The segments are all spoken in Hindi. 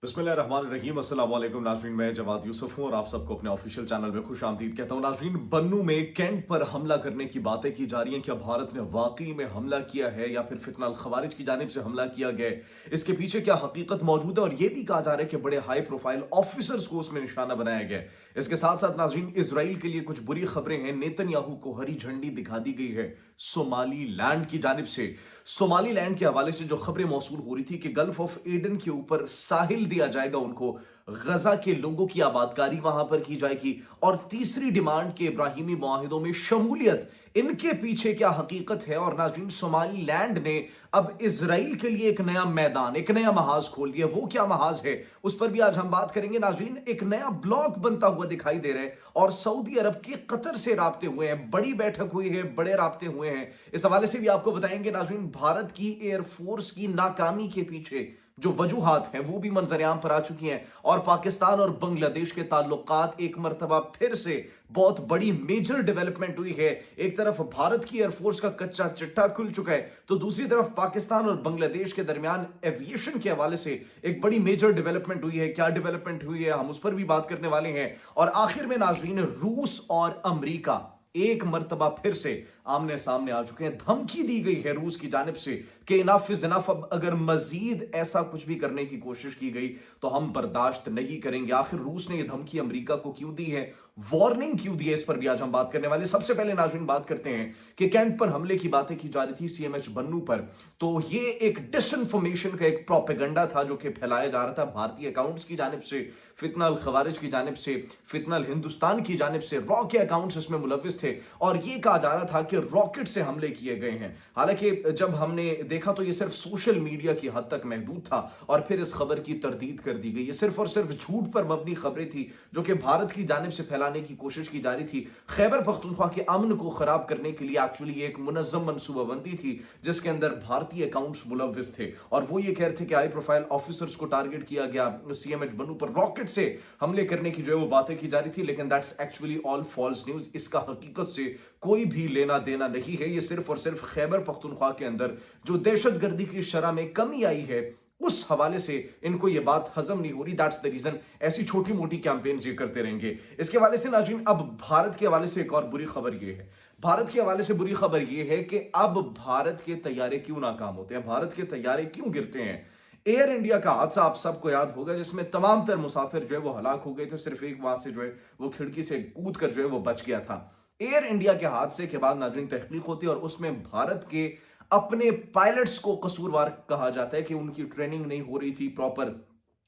बिस्मिल्लाहिर्रहमानिर्रहीम। अस्सलाम वालेकुम नाज़रीन, मैं जवाद यूसुफ हूं और आप सबको अपने ऑफिशियल चैनल में खुश आमदीद कहता हूं। नाज़रीन, बन्नू में कैंट पर हमला करने की बातें की जा रही हैं। क्या भारत ने वाकई में हमला किया है या फिर फितना अल खवारिज की जानिब से हमला किया गया है? इसके पीछे क्या हकीकत मौजूद है? और यह भी कहा जा रहा है कि बड़े हाई प्रोफाइल ऑफिसर्स को उसमें निशाना बनाया गया है। इसके साथ साथ नाज़रीन, इसराइल के लिए कुछ बुरी खबरें हैं। नेतन्याहू को हरी झंडी दिखा दी गई है सोमालीलैंड की जानिब से। सोमालीलैंड के हवाले से जो खबरें मौसूल हो रही थी कि गल्फ ऑफ एडन के ऊपर साहिल दिया जाएगा उनको, गजा के लोगों की आबादकारी वहां पर की जाएगी, और तीसरी डिमांड के इब्राहिमी मुआहिदों में शमूलियत। इनके पीछे क्या हकीकत है? और नाज़रीन, सोमालीलैंड ने अब इसराइल के लिए एक नया मैदान, एक नया महाज खोल दिया। वो क्या महाज है, उस पर भी आज हम बात करेंगे। नाज़रीन, एक नया ब्लॉक बनता हुआ दिखाई दे रहा है और सऊदी अरब के कतर से राब्ते हुए हैं। बड़ी बैठक हुई है, बड़े राब्ते हुए हैं। इस हवाले से भी आपको बताएंगे। नाज़रीन, भारत की एयरफोर्स की नाकामी के पीछे जो वजूहात हैं वो भी मंजरेआम पर आ चुकी हैं, और पाकिस्तान और बांग्लादेश के ताल्लुकात एक मरतबा फिर से बहुत बड़ी मेजर डेवलपमेंट हुई है। एक तरफ भारत की एयरफोर्स का कच्चा चिट्ठा खुल चुका है, तो दूसरी तरफ पाकिस्तान और बांग्लादेश के दरमियान एविएशन के हवाले से एक बड़ी मेजर डेवलपमेंट हुई है। क्या डेवलपमेंट हुई है, हम उस पर भी बात करने वाले हैं। और आखिर में नाज़रीन, रूस और अमेरिका एक मर्तबा फिर से आमने सामने आ चुके हैं। धमकी दी गई है रूस की जानिब से कि इनफ इज इनफ, अब अगर मजीद ऐसा कुछ भी करने की कोशिश की गई तो हम बर्दाश्त नहीं करेंगे। आखिर रूस ने यह धमकी अमेरिका को क्यों दी है, वार्निंग क्यों दी है, इस पर भी आज हम बात करने वाले। सबसे पहले नाज़रीन बात करते हैं कि कैंट पर हमले की बातें की जा रही थी सीएमएच बन्नू पर, तो ये एक डिसइंफॉर्मेशन का एक प्रोपेगेंडा था जो कि फैलाया जा रहा था भारतीय अकाउंट्स की जानिब से, फितना अल खवारिज की जानिब से, फितना अल हिंदुस्तान की जानिब से। रॉ के अकाउंट्स इसमें मुलविस थे और यह कहा जा रहा था कि रॉकेट से हमले किए गए हैं। हालांकि जब हमने देखा तो यह सिर्फ सोशल मीडिया की हद तक महदूद था और फिर इस खबर की तरदीद कर दी गई। यह सिर्फ और सिर्फ झूठ पर मबनी खबरें थी जो कि भारत की जानिब से फैलाने की कोशिश की जा रही थी। खैबर पख्तूनख्वा के अमन को खराब करने के लिए एक्चुअली एक मुनज़्ज़म मनसूबाबंदी थी जिसके अंदर भारतीय अकाउंट्स मुलविस थे, और वो ये कह रहे थे कि हाई प्रोफाइल ऑफिसर्स को टारगेट किया गया। सीएमएच बन्नू पर रॉकेट से हमले करने की जो है वो बातें की जा रही थी, लेकिन that's actually all false news. इसका हकीकत से कोई भी लेना देना नहीं है। ये सिर्फ और सिर्फ खैबर पख्तूनख्वा के अंदर जो दहशतगर्दी की शरह में कमी आई है उस हवाले से इनको ये बात हजम नहीं हो रही। दैट्स द रीजन ऐसी छोटी मोटी कैंपेन्स ये करते रहेंगे। इसके हवाले से नाज़रीन, अब भारत के हवाले से एक और बुरी खबर ये है। भारत के हवाले से बुरी खबर ये है कि अब भारत के तैयारे क्यों नाकाम होते हैं, भारत के तैयारे क्यों गिरते हैं। एयर इंडिया का हादसा आप सबको याद होगा जिसमें तमाम तर मुसाफिर जो है वो हलाक हो गए थे। सिर्फ एक वहां से जो है वो खिड़की से कूद कर जो है वो बच गया था। एयर इंडिया के हादसे के बाद नाज़रीन तहकीक होती है और उसमें भारत के अपने पायलट्स को कसूरवार कहा जाता है कि उनकी ट्रेनिंग नहीं हो रही थी प्रॉपर,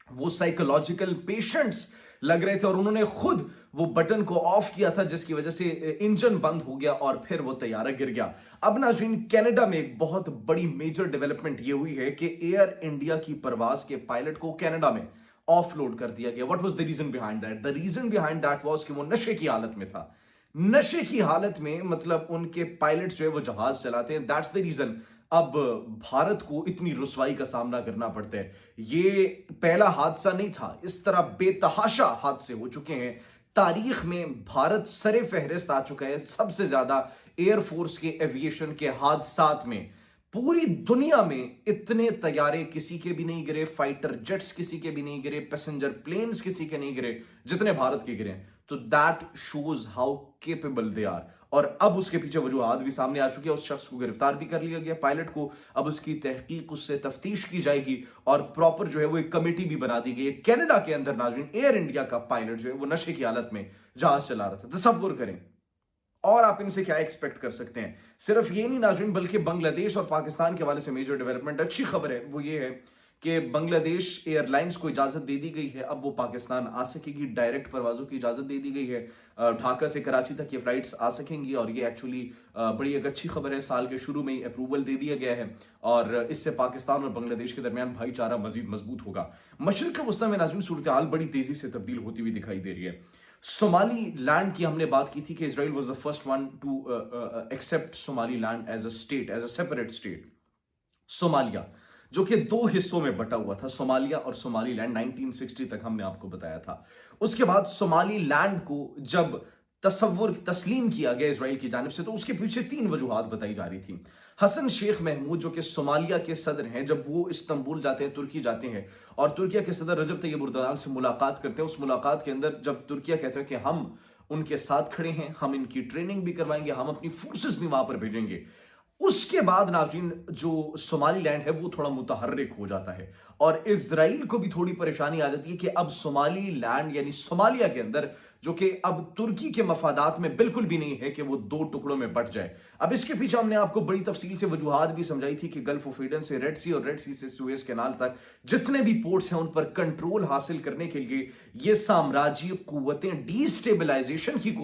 वो साइकोलॉजिकल पेशेंट्स लग रहे थे और उन्होंने खुद वो बटन को ऑफ किया था जिसकी वजह से इंजन बंद हो गया और फिर वो तैयारा गिर गया। अब नाज़रीन, कनाडा में एक बहुत बड़ी मेजर डेवलपमेंट ये हुई है कि एयर इंडिया की परवाज के पायलट को कनाडा में ऑफलोड कर दिया गया। What was the reason behind that? The reason behind that was कि वो नशे की हालत में था। नशे की हालत में मतलब उनके पायलट जो है वो जहाज चलाते हैं। दैट्स द रीजन अब भारत को इतनी रुसवाई का सामना करना पड़ता है। ये पहला हादसा नहीं था, इस तरह बेतहाशा हादसे हो चुके हैं। तारीख में भारत सरे फहरिस्त आ चुका है सबसे ज्यादा एयरफोर्स के एविएशन के हादसात में। पूरी दुनिया में इतने तैयारे किसी के भी नहीं गिरे, फाइटर जेट्स किसी के भी नहीं गिरे, पैसेंजर प्लेन्स किसी के नहीं गिरे जितने भारत के गिरे। तो that shows how capable they are. और अब उसके पीछे वजूहात भी सामने आ चुकी है। उस शख्स को गिरफ्तार भी कर लिया गया, पायलट को। अब उसकी तहकीक, उससे तफ्तीश की जाएगी और प्रॉपर जो है वो एक कमेटी भी बना दी गई है। कनाडा के अंदर नाज़रीन, एयर इंडिया का पायलट जो है वो नशे की हालत में जहाज चला रहा था। तसव्वुर करें, और आप इनसे क्या एक्सपेक्ट कर सकते हैं। सिर्फ ये नहीं नाज़रीन, बल्कि बांग्लादेश और पाकिस्तान के हवाले से मेजर डेवलपमेंट, अच्छी खबर है वो ये है कि बांग्लादेश एयरलाइंस को इजाजत दे दी गई है। अब वो पाकिस्तान आ सकेगी, डायरेक्ट परवाजों की इजाजत दे दी गई है। ढाका से कराची तक ये फ्लाइट्स आ सकेंगी और ये एक्चुअली बड़ी एक अच्छी खबर है। साल के शुरू में ही अप्रूवल दे दिया गया है और इससे पाकिस्तान और बांग्लादेश के दरमियान भाईचारा मजीद मजबूत होगा। मशरिक वस्ता में नाज़रीन सूरत हाल बड़ी तेजी से तब्दील होती हुई दिखाई दे रही है। सोमाली लैंड की हमने बात की थी कि Israel was the first one to accept Somaliland as a state, as a separate state. Somalia जो कि दो हिस्सों में बटा हुआ था, सोमालिया और सोमाली लैंड, 1960 तक हमने आपको बताया था। उसके बाद सोमाली लैंड को जब तस्वुर तस्लीम किया गया इसराइल की जानिब से, तो उसके पीछे 3 वजूहात बताई जा रही थी। हसन शेख महमूद जो कि सोमालिया के सदर हैं, जब वो इस्तांबुल जाते हैं, तुर्की जाते हैं और तुर्किया के सदर रजब तैयब एर्दोगान से मुलाकात करते हैं, उस मुलाकात के अंदर जब तुर्किया कहते हैं कि हम उनके साथ खड़े हैं, हम इनकी ट्रेनिंग भी करवाएंगे, हम अपनी फोर्सेस भी वहां पर भेजेंगे, उसके बाद नाज़रीन जो सोमालीलैंड है वो थोड़ा मुतहर्रिक हो जाता है और इजराइल को भी थोड़ी परेशानी आ जाती है कि अब सोमालीलैंड यानी सोमालिया के अंदर, जो कि अब तुर्की के मफादात में बिल्कुल भी नहीं है कि वो 2 टुकड़ों में बंट जाए। अब इसके पीछे हमने आपको बड़ी तफसील से वजूहात भी समझाई थी कि गल्फ ऑफ एडन से रेड सी और रेड सी से सुएज कैनाल तक जितने भी पोर्ट्स हैं उन पर कंट्रोल हासिल करने के लिए ये साम्राज्यीय कुव्वतें डिस्टेबलाइजेशन की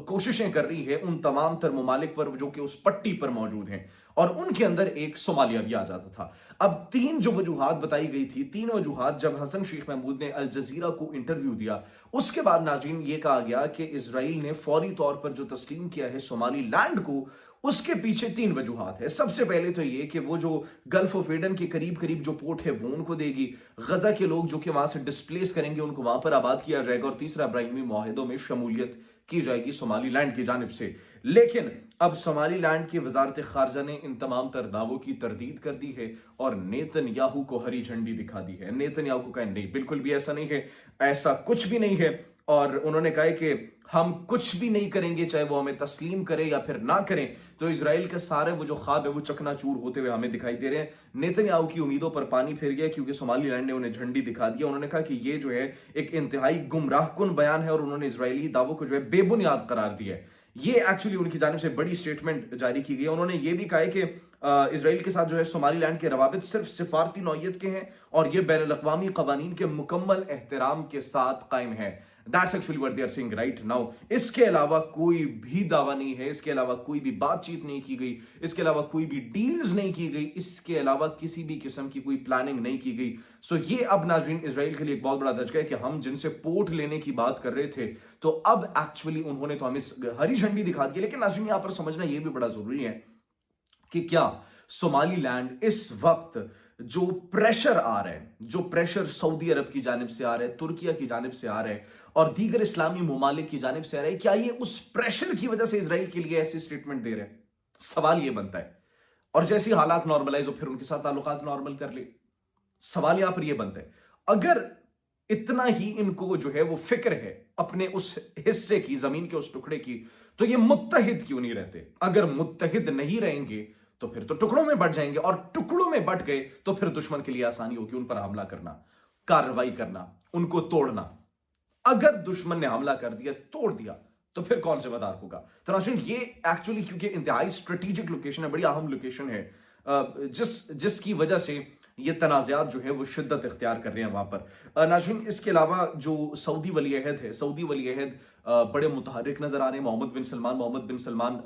कोशिशें कर रही है उन तमाम तर ममालिक पर जो कि उस पट्टी पर मौजूद हैं, और उनके अंदर एक सोमालिया भी आ जाता था। अब 3 जो वजूहात बताई गई थी, 3 वजूहात जब हसन शेख महमूद ने अल जजीरा को इंटरव्यू दिया, उसके बाद नाज़रीन ये कहा गया कि इजराइल ने फौरी तौर पर जो तस्लीम किया है सोमालीलैंड को, उसके पीछे 3 वजूहात है। सबसे पहले तो ये कि वो जो गल्फ ऑफ एडन के करीब करीब जो पोर्ट है वो उनको देगी, गजा के लोग जो कि वहां से डिस्प्लेस करेंगे उनको वहां पर आबाद किया जाएगा, और तीसरा इब्राहिमी मुआहिदों में शमूलियत की जाएगी सोमालीलैंड की जानिब से। लेकिन अब सोमालीलैंड की वजारत खारजा ने इन तमाम तर दावों की तरदीद कर दी है और नेतन्याहू को हरी झंडी दिखा दी है। नेतन्याहू को कहा नहीं, बिल्कुल भी ऐसा नहीं है, ऐसा कुछ भी नहीं है, और उन्होंने कहा कि हम कुछ भी नहीं करेंगे, चाहे वो हमें तस्लीम करे या फिर ना करें, तो इजराइल के सारे वो जो ख्वाब है वो चकनाचूर होते हुए हमें दिखाई दे रहे हैं। नेतन्याहू की उम्मीदों पर पानी फिर गया क्योंकि सोमालीलैंड ने उन्हें झंडी दिखा दिया। उन्होंने कहा कि ये जो है एक इंतहाई गुमराहकुन बयान है और उन्होंने इजरायली दावों को जो है बेबुनियाद करार दिया है। ये एक्चुअली उनकी जानिब से बड़ी स्टेटमेंट जारी की गई है। उन्होंने ये भी कहा है कि इसराइल के साथ जो है सोमालीलैंड के रवाबित सिर्फ सिफारती नौयत के हैं और ये बैनुल अक़वामी क़वानीन के मुकम्मल एहतराम के साथ कायम है। That's actually what they are saying right now. इसके अलावा कोई भी दावा नहीं है, इसके अलावा कोई भी बातचीत नहीं की गई, इसके अलावा कोई भी डील्स नहीं की गई, इसके अलावा किसी भी किस्म की कोई प्लानिंग नहीं की गई। सो ये अब नाज़रीन इजराइल के लिए एक बहुत बड़ा धचका है कि हम जिनसे पोर्ट लेने की बात कर रहे थे, तो अब एक्चुअली उन्होंने तो हमें हरी झंडी दिखा दी। लेकिन नाज़रीन यहां पर समझना यह भी बड़ा जरूरी है कि क्या सोमालीलैंड इस वक्त जो प्रेशर आ रहा है, जो प्रेशर सऊदी अरब की जानिब से आ रहा है, तुर्किया की जानिब से आ रहा है और दीगर इस्लामी ममालिक की जानिब से आ रहा है, क्या ये उस प्रेशर की वजह से इजराइल के लिए ऐसी स्टेटमेंट दे रहे हैं? सवाल ये बनता है। और जैसे हालात नॉर्मलाइज हो फिर उनके साथ ताल्लुकात नॉर्मल कर ले। सवाल यहां पर यह बनता है, अगर इतना ही इनको जो है वो फिक्र है अपने उस हिस्से की, जमीन के उस टुकड़े की, तो ये मुत्तहिद क्यों नहीं रहते? अगर मुत्तहिद नहीं रहेंगे तो फिर तो टुकड़ों में बंट जाएंगे, और टुकड़ों में बंट गए तो फिर दुश्मन के लिए आसानी होगी उन पर हमला करना, कार्रवाई करना, उनको तोड़ना। अगर दुश्मन ने हमला कर दिया, तोड़ दिया, तो फिर कौन जिम्मेदार होगा? तो नाज़रीन ये एक्चुअली क्योंकि इंतहाई स्ट्रेटेजिक लोकेशन है, बड़ी अहम लोकेशन है, जिसकी वजह से ये तनाज़ात जो है वो शिद्दत इख्तियार कर रहे हैं वहां पर। नाज़रीन इसके अलावा जो सऊदी वली अहद है, सऊदी वली अहद बड़े मुतहर्रिक नजर आ रहे हैं। मोहम्मद बिन सलमान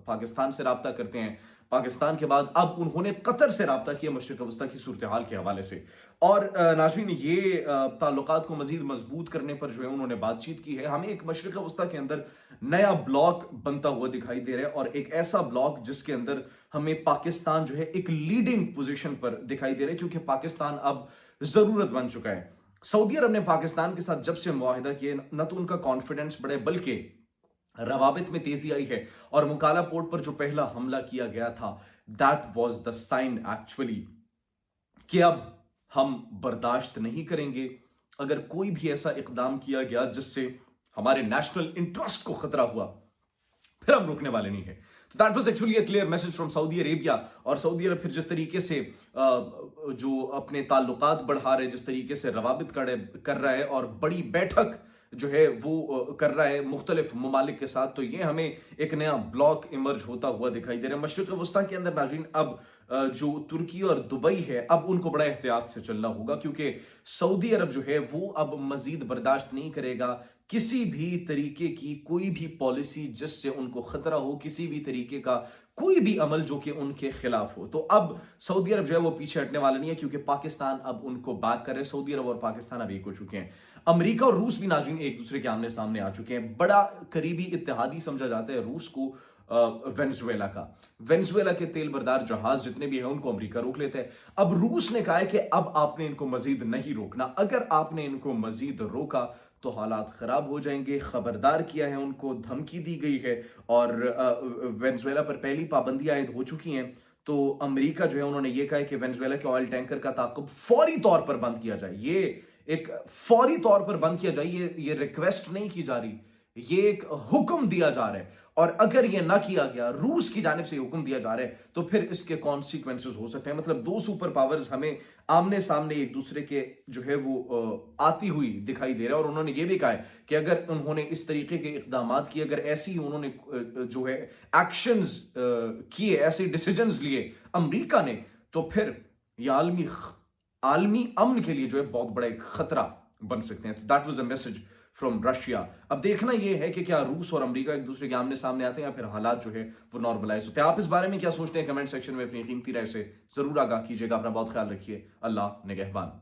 पाकिस्तान से रब्ता करते हैं। पाकिस्तान के बाद अब उन्होंने कतर से रब्ता किया मशरिक वस्ता की सूरत हाल के हवाले से, और नाज़रीन ये ताल्लुकात को मजीद मजबूत करने पर जो है उन्होंने बातचीत की है। हमें एक मशरिक वस्ता के अंदर नया ब्लॉक बनता हुआ दिखाई दे रहा है, और एक ऐसा ब्लॉक जिसके अंदर हमें पाकिस्तान जो है एक लीडिंग पोजीशन पर दिखाई दे रहा है, क्योंकि पाकिस्तान अब जरूरत बन चुका है। सऊदी अरब ने पाकिस्तान के साथ जब से मुआहिदा किए, न तो उनका कॉन्फिडेंस बढ़े बल्कि रवाबित में तेजी आई है, और मुकाला पोर्ट पर जो पहला हमला किया गया था, that was the sign actually कि अब हम बर्दाश्त नहीं करेंगे। अगर कोई भी ऐसा इकदाम किया गया जिससे हमारे नेशनल इंटरेस्ट को खतरा हुआ, फिर हम रुकने वाले नहीं है। तो that was actually a clear message from Saudi Arabia. और सऊदी अरब फिर जिस तरीके से जो अपने ताल्लुकात बढ़ा रहे, जिस तरीके से रवाबित कर रहा है और बड़ी बैठक जो है वो कर रहा है मुख्तलिफ ममालिक के साथ, तो ये हमें एक नया ब्लॉक इमर्ज होता हुआ दिखाई दे रहा है। मशरिक वस्ता के अंदर नाज़रीन अब जो तुर्की और दुबई है, अब उनको बड़ा एहतियात से चलना होगा, क्योंकि सऊदी अरब जो है वो अब मजीद बर्दाश्त नहीं करेगा किसी भी तरीके की कोई भी पॉलिसी जिससे उनको खतरा हो, किसी भी तरीके का कोई भी अमल जो कि उनके खिलाफ हो। तो अब सऊदी अरब जो है वो पीछे हटने वाला नहीं है, क्योंकि पाकिस्तान अब उनको बैक कर रहे हैं। सऊदी अरब और पाकिस्तान अब एक हो चुके हैं। अमेरिका और रूस भी नाज़रीन एक दूसरे के आमने सामने आ चुके हैं। बड़ा करीबी इत्तेहादी समझा जाता है रूस को वेनेजुएला का। वेनेजुएला के तेल बरदार जहाज जितने भी हैं उनको अमेरिका रोक लेता है। अब रूस ने कहा है कि अब आपने इनको मजीद नहीं रोकना, अगर आपने इनको मजीद रोका तो हालात खराब हो जाएंगे। खबरदार किया है, उनको धमकी दी गई है और वेनेजुएला पर पहली पाबंदियां आयद हो चुकी हैं। तो अमेरिका जो है उन्होंने ये कहा है कि वेनेजुएला के ऑयल टैंकर का ताक़ुब फौरी तौर पर बंद किया जाए। ये एक फौरी तौर पर बंद किया जाए, ये रिक्वेस्ट नहीं की जा रही, ये एक हुक्म दिया जा रहा है। और अगर ये ना किया गया, रूस की जानिब से हुक्म दिया जा रहा है, तो फिर इसके कॉन्सिक्वेंसेस हो सकते हैं। मतलब दो सुपर पावर्स हमें आमने सामने एक दूसरे के जो है वो आती हुई दिखाई दे रहा है। और उन्होंने ये भी कहा है कि अगर उन्होंने इस तरीके के इकदाम किए, अगर ऐसी उन्होंने जो है एक्शंस किए, ऐसे डिसीजंस लिए अमेरिका ने, तो फिर ये आलमी अमन के लिए जो है बहुत बड़ा एक खतरा बन सकते हैं। That was a message from Russia. अब देखना यह है कि क्या रूस और अमेरिका एक दूसरे के आमने सामने आते हैं या फिर हालात जो है वो नॉर्मलाइज होते हैं। आप इस बारे में क्या सोचते हैं? कमेंट सेक्शन में अपनी कीमती राय से जरूर आगाह कीजिएगा। अपना बहुत ख्याल रखिए। अल्लाह निगहबान।